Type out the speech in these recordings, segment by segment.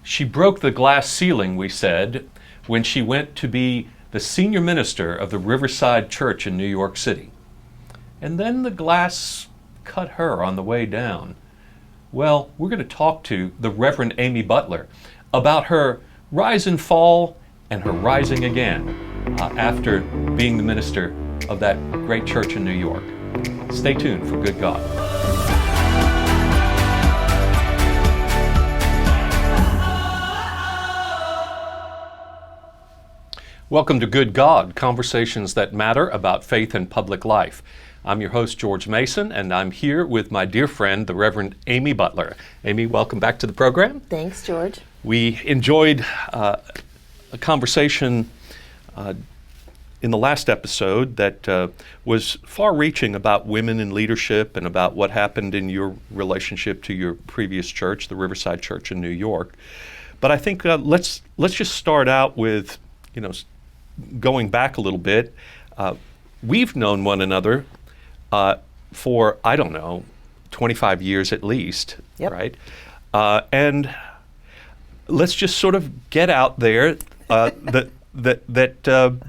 She broke the glass ceiling, we said, when she went to be the senior minister of the Riverside Church in New York City. And then the glass cut her on the way down. Well, we're going to talk to the Reverend Amy Butler about her rise and fall and her rising again after being the minister of that great church in New York. Stay tuned for Good God. Welcome to Good God, conversations that matter about faith and public life. I'm your host, George Mason, and I'm here with my dear friend, the Reverend Amy Butler. Amy, welcome back to the program. Thanks, George. We enjoyed a conversation in the last episode that was far-reaching about women in leadership and about what happened in your relationship to your previous church, the Riverside Church in New York. But I think let's just start out with, going back a little bit. We've known one another for, 25 years at least, yep. Right? And let's just sort of get out there that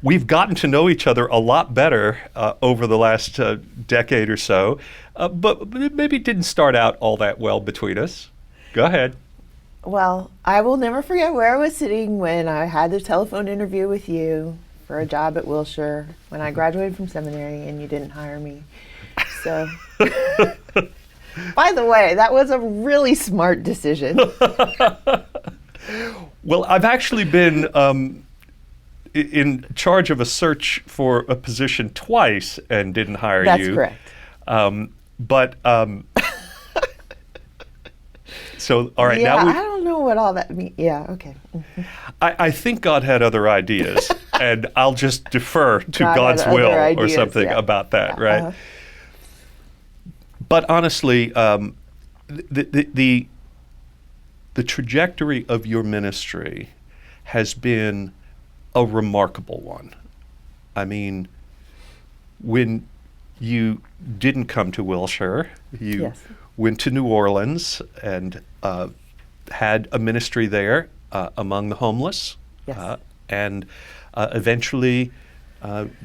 we've gotten to know each other a lot better over the last decade or so, but maybe it didn't start out all that well between us. Go ahead. Well, I will never forget where I was sitting when I had the telephone interview with you for a job at Wilshire when I graduated from seminary and you didn't hire me. So, by the way, that was a really smart decision. Well, I've actually been in charge of a search for a position twice and didn't hire you. That's correct. So, all right, yeah, now I don't know what all that means. Yeah, okay. Mm-hmm. I think God had other ideas, and I'll just defer to God's will or something about that, right? Uh-huh. But honestly, the trajectory of your ministry has been a remarkable one. I mean, when you didn't come to Wilshire, you Yes. went to New Orleans and had a ministry there among the homeless. Yes. And eventually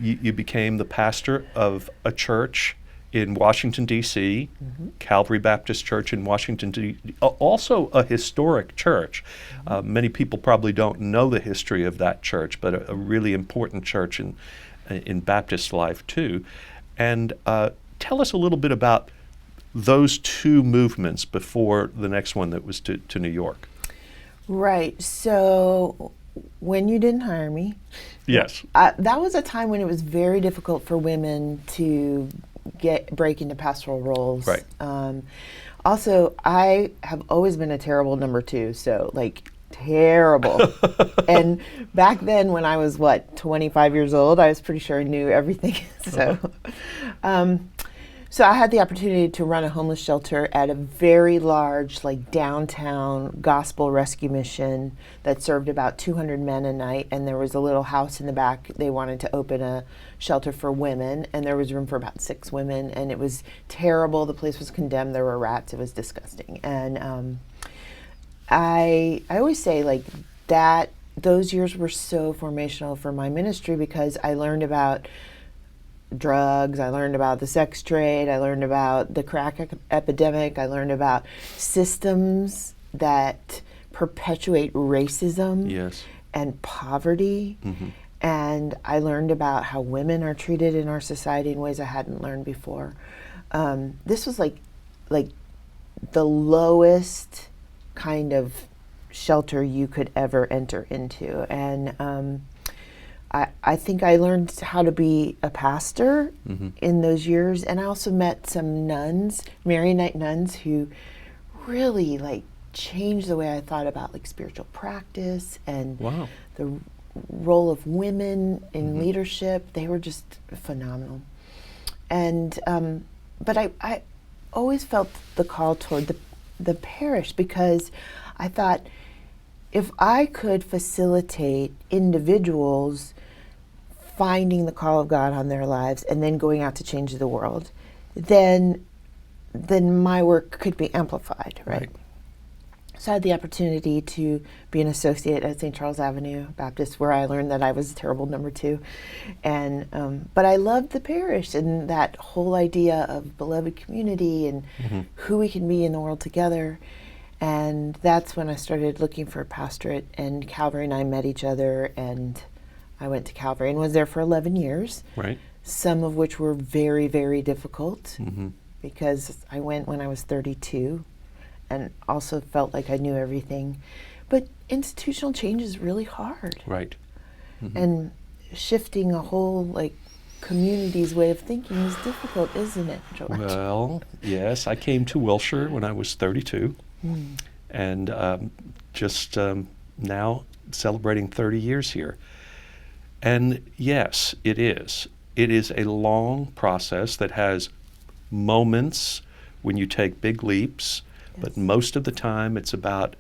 you became the pastor of a church in Washington, D.C., Mm-hmm. Calvary Baptist Church in Washington, D.C., also a historic church. Mm-hmm. Many people probably don't know the history of that church, but a really important church in Baptist life too. And tell us a little bit about those two movements before the next one that was to New York. Right. So when you didn't hire me, yes, that was a time when it was very difficult for women to break into pastoral roles. Right. Also, I have always been a terrible number two, so terrible. And back then when I was 25 years old, I was pretty sure I knew everything. So I had the opportunity to run a homeless shelter at a very large downtown gospel rescue mission that served about 200 men a night, and there was a little house in the back. They wanted to open a shelter for women, and there was room for about 6 women, and it was terrible. The place was condemned. There were rats. It was disgusting. And I always say that those years were so formational for my ministry because I learned about drugs, I learned about the sex trade, I learned about the crack epidemic, I learned about systems that perpetuate racism yes, and poverty, mm-hmm. and I learned about how women are treated in our society in ways I hadn't learned before. This was like the lowest kind of shelter you could ever enter into, and I think I learned how to be a pastor mm-hmm. in those years, and I also met some nuns, Maronite nuns, who really changed the way I thought about spiritual practice and Wow. the role of women in mm-hmm. leadership. They were just phenomenal. And but I always felt the call toward the parish because I thought if I could facilitate individuals finding the call of God on their lives and then going out to change the world, then my work could be amplified, right? So I had the opportunity to be an associate at St. Charles Avenue Baptist, where I learned that I was a terrible number two. And but I loved the parish and that whole idea of beloved community and who we can be in the world together. And that's when I started looking for a pastorate, and Calvary and I met each other, and I went to Calvary and was there for 11 years. Right. Some of which were very, very difficult because I went when I was 32 and also felt like I knew everything. But institutional change is really hard. Right. And shifting a whole community's way of thinking is difficult, isn't it, George? Well, yes, I came to Wilshire when I was 32, and just now celebrating 30 years here. And yes, it is. It is a long process that has moments when you take big leaps, but most of the time it's about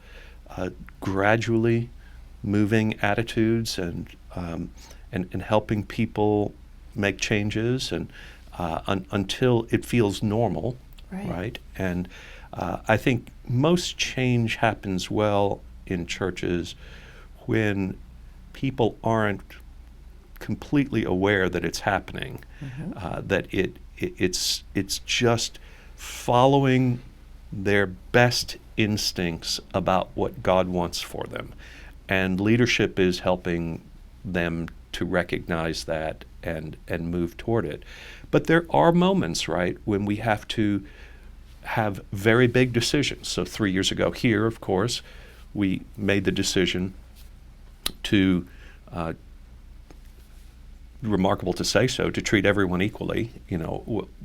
gradually moving attitudes and helping people make changes and until it feels normal, right? And I think most change happens well in churches when people aren't completely aware that it's happening, that it's just following their best instincts about what God wants for them. And leadership is helping them to recognize that and move toward it. But there are moments, right, when we have to have very big decisions. So 3 years ago here, of course, we made the decision to, remarkable to say so, to treat everyone equally,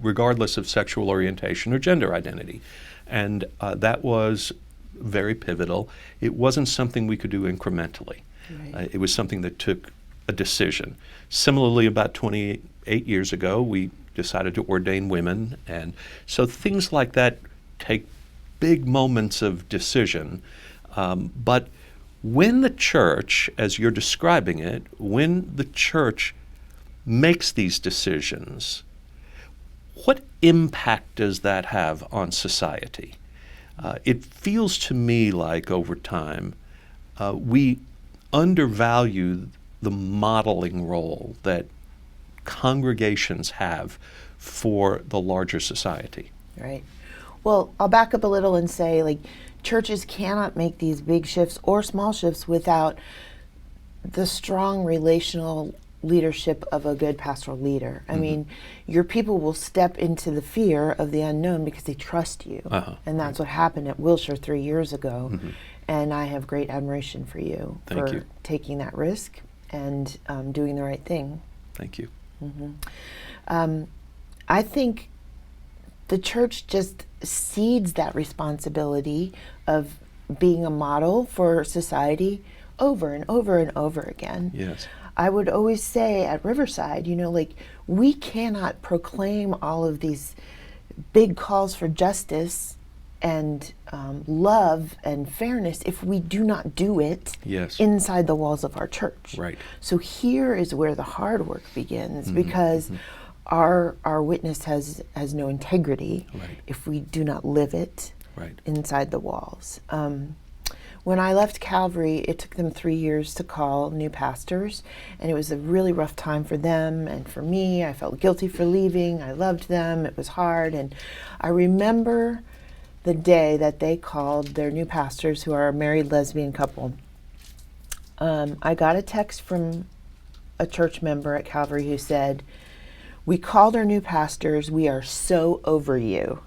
regardless of sexual orientation or gender identity. And that was very pivotal. It wasn't something we could do incrementally. Right. It was something that took a decision. Similarly, about 28 years ago, we decided to ordain women. And so things like that take big moments of decision. But when the church, as you're describing it, when the church makes these decisions, what impact does that have on society? It feels to me like over time we undervalue the modeling role that congregations have for the larger society. Right. Well, I'll back up a little and say, churches cannot make these big shifts or small shifts without the strong relational leadership of a good pastoral leader. I mean, your people will step into the fear of the unknown because they trust you. And that's what happened at Wilshire 3 years ago. And I have great admiration for you for taking that risk and doing the right thing. Thank you. I think the church just cedes that responsibility of being a model for society over and over and over again. Yes. I would always say at Riverside, we cannot proclaim all of these big calls for justice and love and fairness if we do not do it inside the walls of our church. Right. So here is where the hard work begins, because our witness has no integrity if we do not live it inside the walls. When I left Calvary, it took them 3 years to call new pastors, and it was a really rough time for them and for me. I felt guilty for leaving. I loved them. It was hard. And I remember the day that they called their new pastors, who are a married lesbian couple. I got a text from a church member at Calvary who said, "We called our new pastors. We are so over you."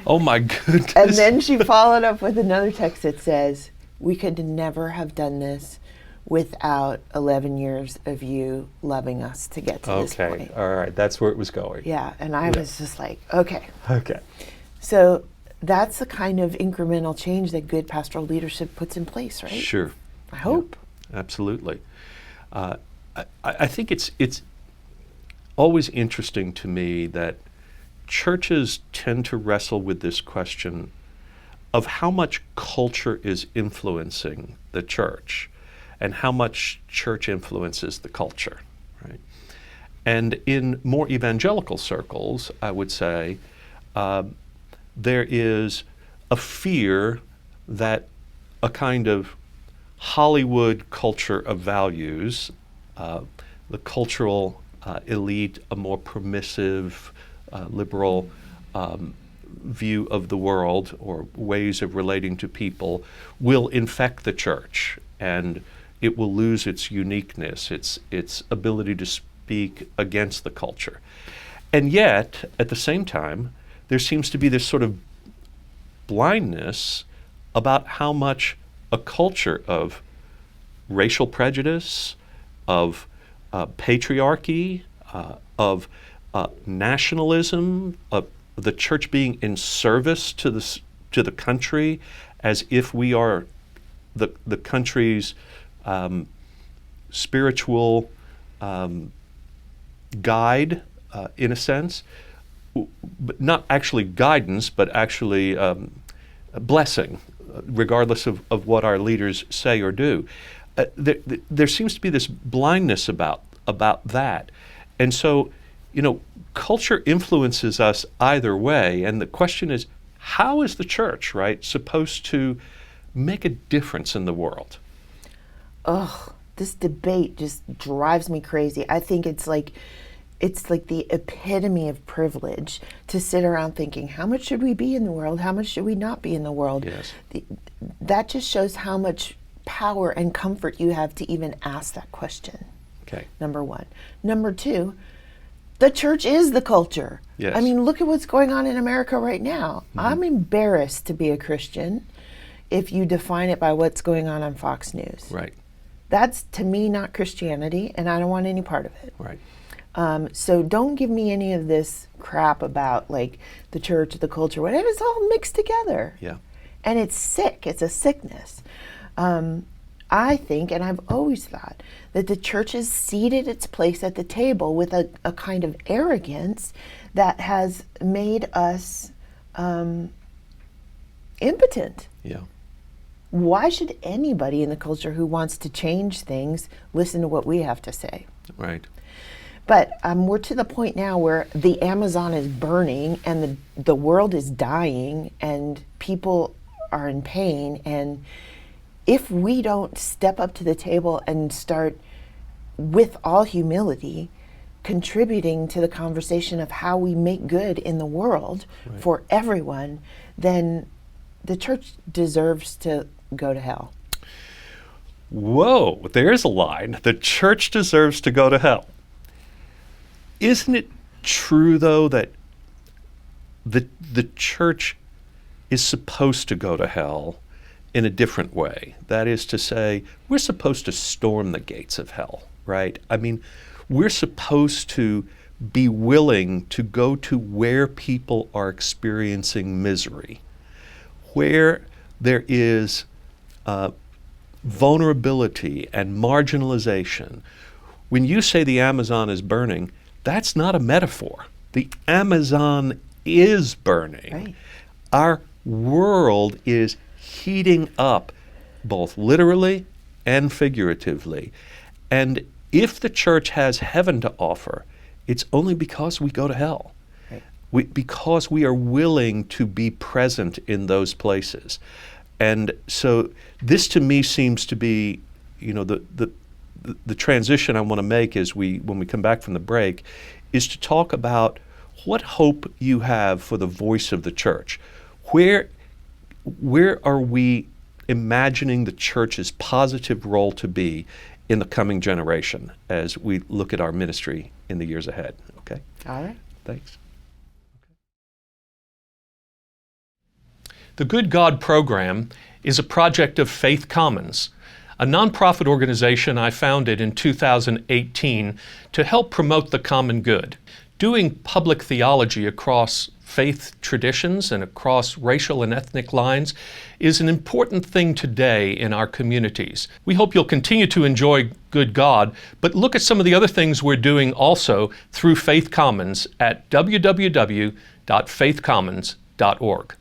Oh my goodness. And then she followed up with another text that says, "We could never have done this without 11 years of you loving us to get to this point." Okay, all right, that's where it was going. Yeah, and I was just like, okay. Okay. So that's the kind of incremental change that good pastoral leadership puts in place, right? Sure. I hope. Yeah, absolutely. I think it's always interesting to me that churches tend to wrestle with this question of how much culture is influencing the church and how much church influences the culture, right? And in more evangelical circles, I would say, there is a fear that a kind of Hollywood culture of values, the cultural elite, a more permissive, liberal view of the world or ways of relating to people will infect the church, and it will lose its uniqueness, its ability to speak against the culture. And yet, at the same time, there seems to be this sort of blindness about how much a culture of racial prejudice, of patriarchy, of nationalism, of the church being in service to the country, as if we are the country's spiritual guide, in a sense, but not actually guidance, but actually blessing, regardless of what our leaders say or do. There seems to be this blindness about that. And so, culture influences us either way. And the question is, how is the church, right, supposed to make a difference in the world? Ugh, this debate just drives me crazy. I think it's like the epitome of privilege to sit around thinking, how much should we be in the world? How much should we not be in the world? Yes. That just shows how much power and comfort you have to even ask that question. Okay. Number one. Number two, the church is the culture. Yes. I mean, look at what's going on in America right now. Mm-hmm. I'm embarrassed to be a Christian if you define it by what's going on Fox News. Right. That's, to me, not Christianity, and I don't want any part of it. Right. So don't give me any of this crap about like the church, the culture, whatever. It's all mixed together. Yeah. And it's sick. It's a sickness. I think, and I've always thought, that the church has ceded its place at the table with a kind of arrogance that has made us impotent. Yeah. Why should anybody in the culture who wants to change things listen to what we have to say? Right. But we're to the point now where the Amazon is burning and the world is dying and people are in pain. And if we don't step up to the table and start, with all humility, contributing to the conversation of how we make good in the world Right. for everyone, then the church deserves to go to hell. Whoa, there's a line. The church deserves to go to hell. Isn't it true, though, that the church is supposed to go to hell in a different way? That is to say, we're supposed to storm the gates of hell, right? I mean, we're supposed to be willing to go to where people are experiencing misery, where there is vulnerability and marginalization. When you say the Amazon is burning, that's not a metaphor. The Amazon is burning. Right. Our world is heating up, both literally and figuratively. And if the church has heaven to offer, it's only because we go to hell. Right. Because we are willing to be present in those places. And so this to me seems to be, the transition I want to make when we come back from the break is to talk about what hope you have for the voice of the church. Where are we imagining the church's positive role to be in the coming generation as we look at our ministry in the years ahead? Okay? All right. Thanks. The Good God program is a project of Faith Commons, a nonprofit organization I founded in 2018 to help promote the common good. Doing public theology across faith traditions and across racial and ethnic lines is an important thing today in our communities. We hope you'll continue to enjoy Good God, but look at some of the other things we're doing also through Faith Commons at www.faithcommons.org.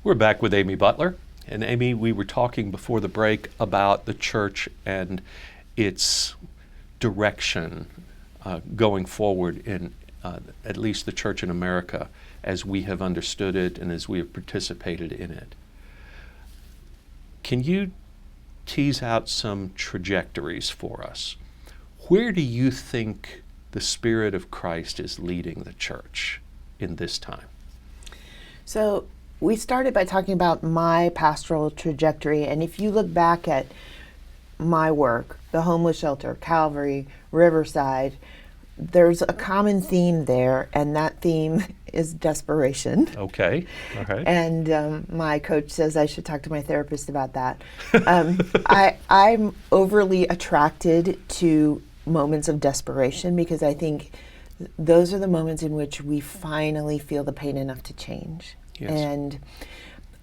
We're back with Amy Butler. And Amy, we were talking before the break about the church and its direction going forward at least the church in America, as we have understood it and as we have participated in it. Can you tease out some trajectories for us? Where do you think the Spirit of Christ is leading the church in this time? So we started by talking about my pastoral trajectory, and if you look back at my work, the homeless shelter, Calvary, Riverside, there's a common theme there, and that theme is desperation. Okay. All right. And my coach says I should talk to my therapist about that. I'm overly attracted to moments of desperation because I think those are the moments in which we finally feel the pain enough to change. Yes. And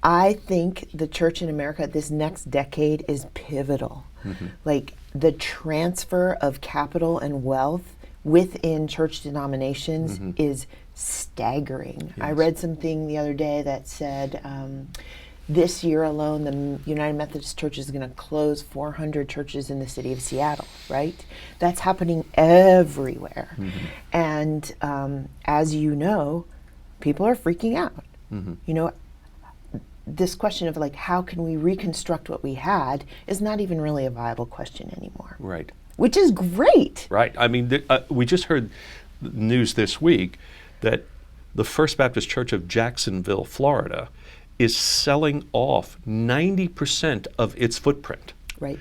I think the church in America this next decade is pivotal. Mm-hmm. Like the transfer of capital and wealth within church denominations Mm-hmm. is staggering. I Yes. read something the other day that said this year alone, the United Methodist Church is going to close 400 churches in the city of Seattle, right? That's happening everywhere. Mm-hmm. And as you know, people are freaking out. Mm-hmm. You know, this question of like, how can we reconstruct what we had is not even really a viable question anymore. Right. Which is great. Right. I mean, we just heard news this week that the First Baptist Church of Jacksonville, Florida, is selling off 90% of its footprint. Right.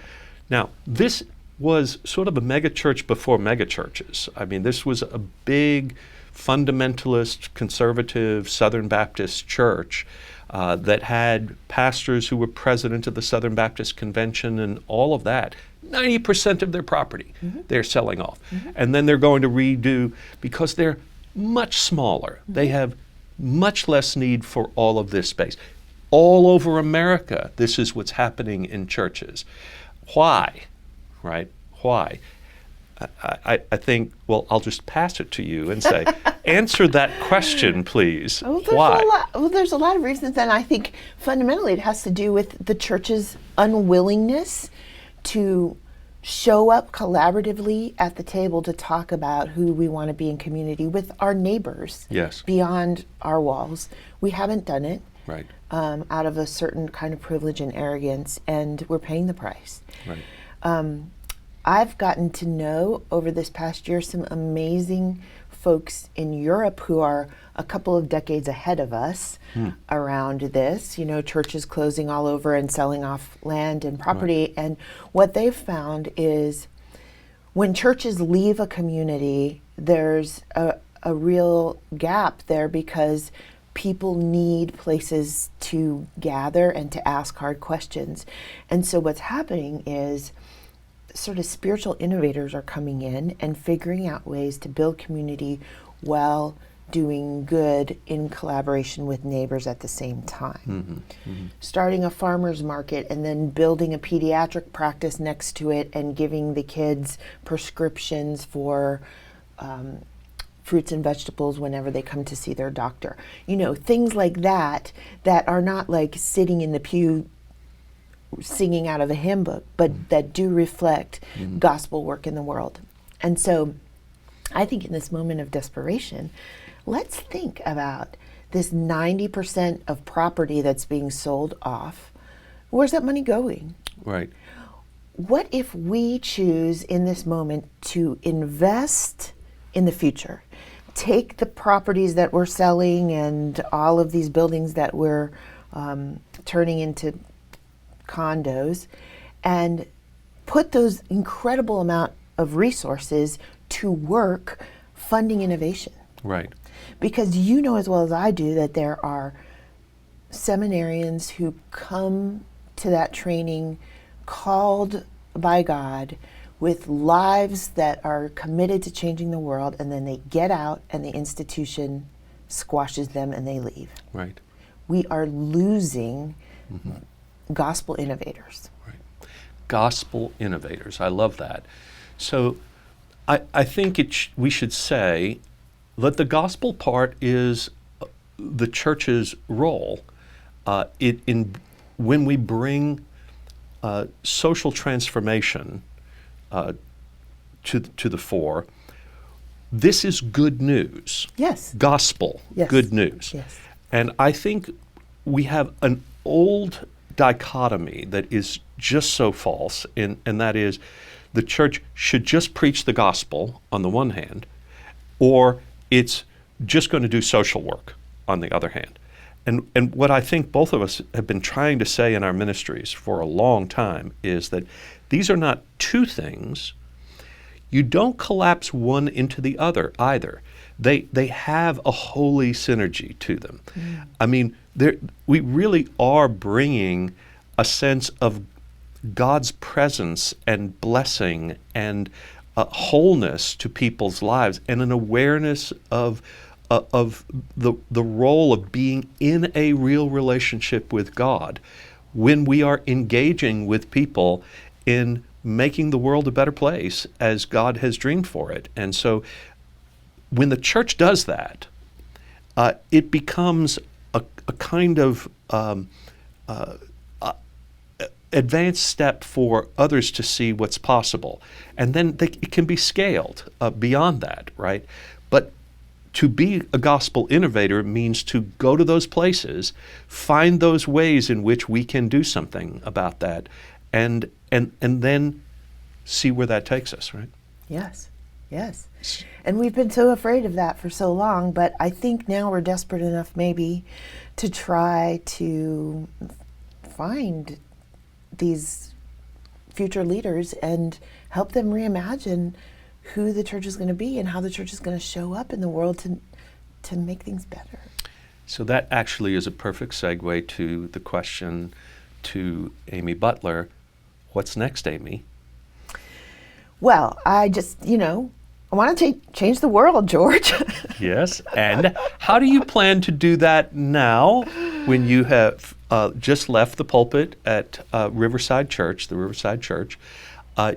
Now, this was sort of a mega church before mega churches. I mean, this was a big fundamentalist, conservative Southern Baptist church that had pastors who were president of the Southern Baptist Convention and all of that. 90% of their property they're selling off. And then they're going to redo, because they're much smaller. They have much less need for all of this space. All over America, this is what's happening in churches. Why? Right? Why? I think, well, I'll just pass it to you and say, answer that question, please. Why? There's a lot of reasons, and I think fundamentally it has to do with the church's unwillingness to show up collaboratively at the table to talk about who we want to be in community with our neighbors. Yes. Beyond our walls. We haven't done it. Right. Out of a certain kind of privilege and arrogance, and we're paying the price. Right. I've gotten to know over this past year some amazing folks in Europe who are a couple of decades ahead of us around this, you know, churches closing all over and selling off land and property. Right. And what they've found is when churches leave a community, there's a real gap there because people need places to gather and to ask hard questions. And so what's happening is sort of spiritual innovators are coming in and figuring out ways to build community while doing good in collaboration with neighbors at the same time. Starting a farmer's market and then building a pediatric practice next to it and giving the kids prescriptions for fruits and vegetables whenever they come to see their doctor. You know, things like that are not like sitting in the pew singing out of a hymn book, but that do reflect gospel work in the world. And so I think in this moment of desperation, let's think about this 90% of property that's being sold off. Where's that money going? Right. What if we choose in this moment to invest in the future? Take the properties that we're selling and all of these buildings that we're turning into condos and put those incredible amount of resources to work funding innovation. Right. Because you know as well as I do that there are seminarians who come to that training called by God with lives that are committed to changing the world, and then they get out and the institution squashes them and they leave. Right. We are losing gospel innovators. Right. Gospel innovators. I love that. So I think we should say that the gospel part is the church's role when we bring social transformation to the fore. this is good news. Yes. Gospel, Yes. good news. Yes. And I think we have an old dichotomy that is just so false, and that is the church should just preach the gospel on the one hand, or it's just going to do social work on the other hand. And what I think both of us have been trying to say in our ministries for a long time is that these are not two things. You don't collapse one into the other either. They have a holy synergy to them. I mean, we really are bringing a sense of God's presence and blessing and wholeness to people's lives, and an awareness of the role of being in a real relationship with God when we are engaging with people in making the world a better place as God has dreamed for it. And so when the church does that, it becomes a kind of advanced step for others to see what's possible. And then it can be scaled beyond that, right? But to be a gospel innovator means to go to those places, find those ways in which we can do something about that, and then see where that takes us, right? Yes. Yes. And we've been so afraid of that for so long, but I think now we're desperate enough maybe to try to find these future leaders and help them reimagine who the church is going to be and how the church is going to show up in the world to make things better. So that actually is a perfect segue to the question to Amy Butler. What's next, Amy? Well, I just, I want to change the world, George. Yes, and how do you plan to do that now when you have just left the pulpit at Riverside Church, the Riverside Church?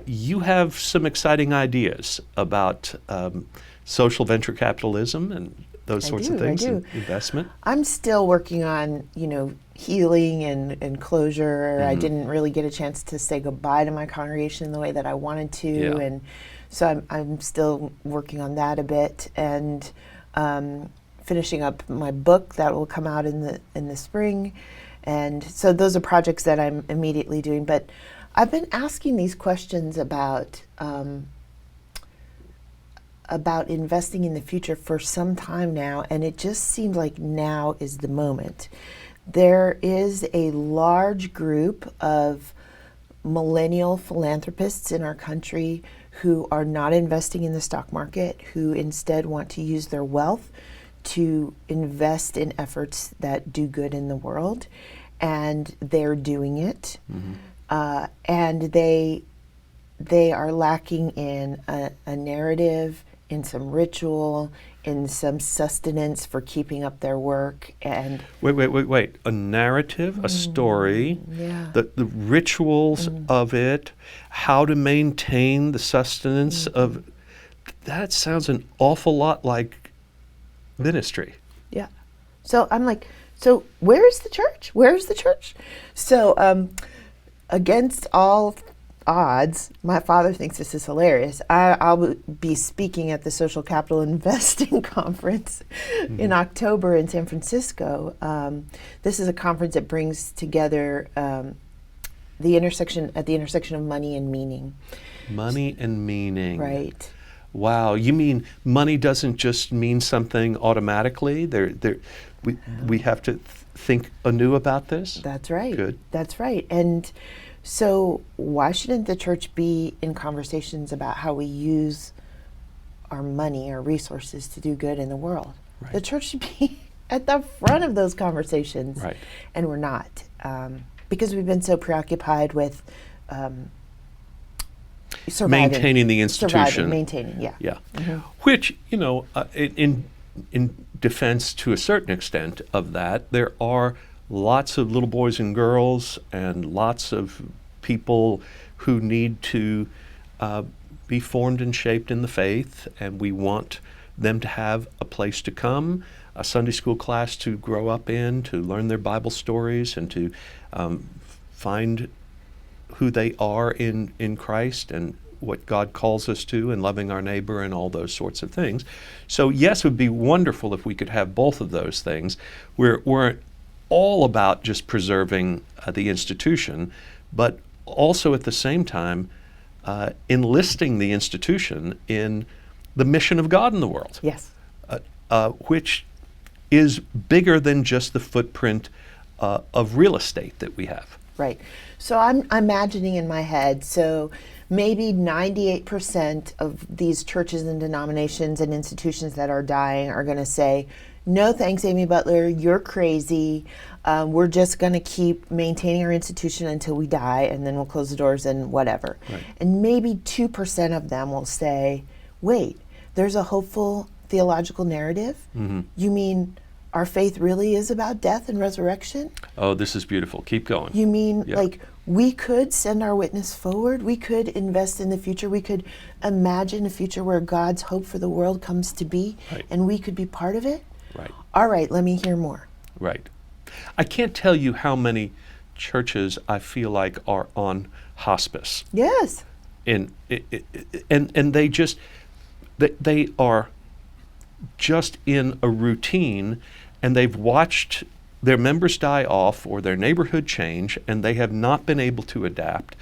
You have some exciting ideas about social venture capitalism and those sorts of things, and investment. I'm still working on, healing and closure. I didn't really get a chance to say goodbye to my congregation the way that I wanted to, and so I'm still working on that a bit, and finishing up my book that will come out in the spring. And so those are projects that I'm immediately doing. But I've been asking these questions about investing in the future for some time now, and it just seems like now is the moment. There is a large group of millennial philanthropists in our country who are not investing in the stock market, who instead want to use their wealth to invest in efforts that do good in the world, and they're doing it. And they are lacking in a narrative, in some ritual, in some sustenance for keeping up their work. And wait, a narrative, a story, the rituals of it, how to maintain the sustenance of that. Sounds an awful lot like ministry. Yeah. So I'm like, so where is the church? Where is the church? So against all odds, my father thinks this is hilarious. I'll be speaking at the Social Capital Investing Conference in October in San Francisco. This is a conference that brings together the intersection of money and meaning. Money and meaning. Right. Wow, you mean money doesn't just mean something automatically? We have to think anew about this? That's right. Good. That's right. And so why shouldn't the church be in conversations about how we use our money, our resources to do good in the world? Right. The church should be at the front of those conversations. Right. And we're not, because we've been so preoccupied with surviving. Maintaining the institution. Maintaining, yeah. Yeah. Which, in defense to a certain extent of that, there are lots of little boys and girls and lots of people who need to be formed and shaped in the faith, and we want them to have a place to come, a Sunday school class to grow up in, to learn their Bible stories, and to find who they are in Christ, and what God calls us to and loving our neighbor and all those sorts of things. So yes, it would be wonderful if we could have both of those things. We're all about just preserving the institution, but also at the same time enlisting the institution in the mission of God in the world. Yes. Which is bigger than just the footprint of real estate that we have. Right. So I'm imagining in my head, so maybe 98% of these churches and denominations and institutions that are dying are going to say, no thanks, Amy Butler, you're crazy. We're just going to keep maintaining our institution until we die, and then we'll close the doors and whatever. Right. And maybe 2% of them will say, wait, there's a hopeful theological narrative? Mm-hmm. You mean our faith really is about death and resurrection? Oh, this is beautiful. Keep going. You mean Yeah. like we could send our witness forward? We could invest in the future. We could imagine a future where God's hope for the world comes to be, Right. and we could be part of it? Right. All right, let me hear more. Right. I can't tell you how many churches I feel like are on hospice. Yes. And they just, they are just in a routine, and they've watched their members die off or their neighborhood change, and they have not been able to adapt.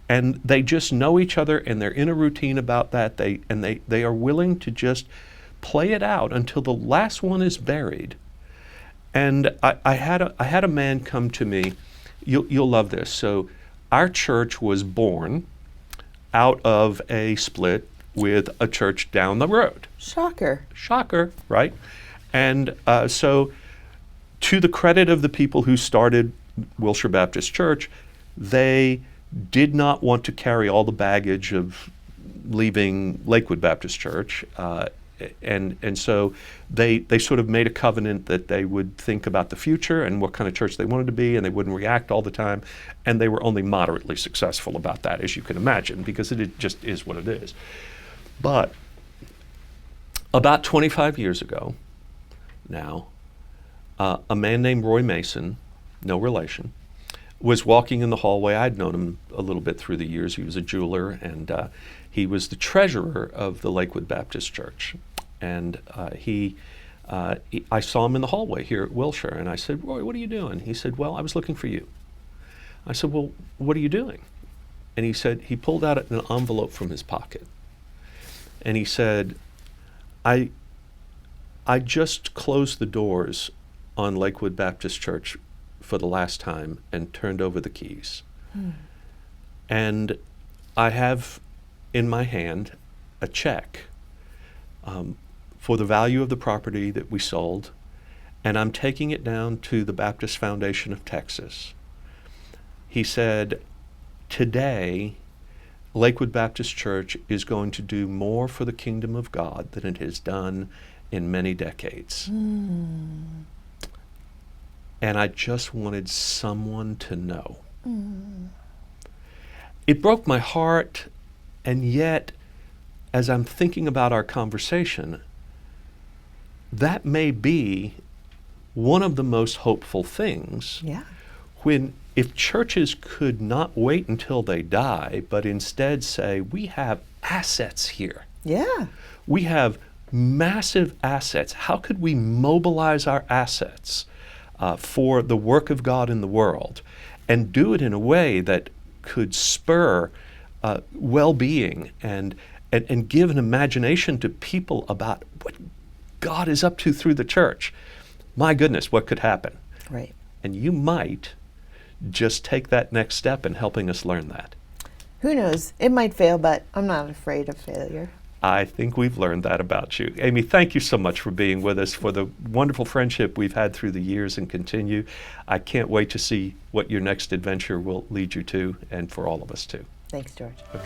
And they just know each other, and they're in a routine about that. They are willing to just play it out until the last one is buried. And I had a man come to me. You'll love this. So our church was born out of a split with a church down the road. Shocker. Shocker, right? And so to the credit of the people who started Wilshire Baptist Church, they did not want to carry all the baggage of leaving Lakewood Baptist Church. And so they sort of made a covenant that they would think about the future and what kind of church they wanted to be, and they wouldn't react all the time. And they were only moderately successful about that, as you can imagine, because it just is what it is. But about 25 years ago now, a man named Roy Mason, no relation, was walking in the hallway. I'd known him a little bit through the years. He was a jeweler, and he was the treasurer of the Lakewood Baptist Church. And I saw him in the hallway here at Wilshire, and I said, Roy, what are you doing? He said, well, I was looking for you. I said, well, what are you doing? And he said, he pulled out an envelope from his pocket. And he said, I just closed the doors on Lakewood Baptist Church for the last time and turned over the keys. And I have in my hand a check for the value of the property that we sold, and I'm taking it down to the Baptist Foundation of Texas. He said, today, Lakewood Baptist Church is going to do more for the kingdom of God than it has done in many decades. And I just wanted someone to know. It broke my heart, and yet, as I'm thinking about our conversation, that may be one of the most hopeful things. Yeah. When if churches could not wait until they die, but instead say, we have assets here. Yeah. We have massive assets. How could we mobilize our assets for the work of God in the world and do it in a way that could spur well-being and give an imagination to people about what God is up to through the church? My goodness, what could happen? Right. And you might just take that next step in helping us learn that. Who knows? It might fail, but I'm not afraid of failure. I think we've learned that about you. Amy, thank you so much for being with us, for the wonderful friendship we've had through the years and continue. I can't wait to see what your next adventure will lead you to, and for all of us too. Thanks, George. Okay.